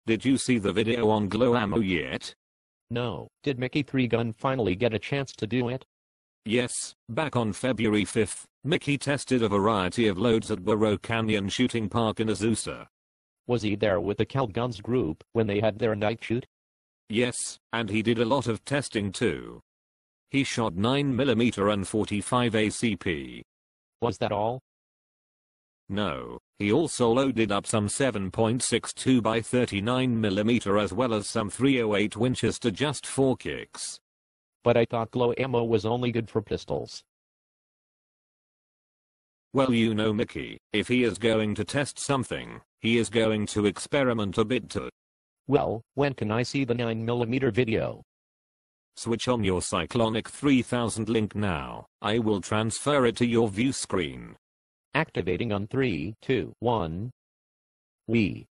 Did you see the video on Glow Ammo yet? No. Did Mickey 3 Gun finally get a chance to do it? Yes, back on February 5th, Mickey tested a variety of loads at Burro Canyon Shooting Park in Azusa. Was he there with the Cal Guns group when they had their night shoot? Yes, and he did a lot of testing too. He shot 9mm and 45 ACP. Was that all? No, he also loaded up some 7.62 by 39mm as well as some 308 Winchester just for kicks. But I thought Glow Ammo was only good for pistols. Well, you know Mickey, if he is going to test something, he is going to experiment a bit too. Well, when can I see the 9mm video? Switch on your Cyclonic 3000 link now. I will transfer it to your view screen. Activating on 3, 2, 1. We.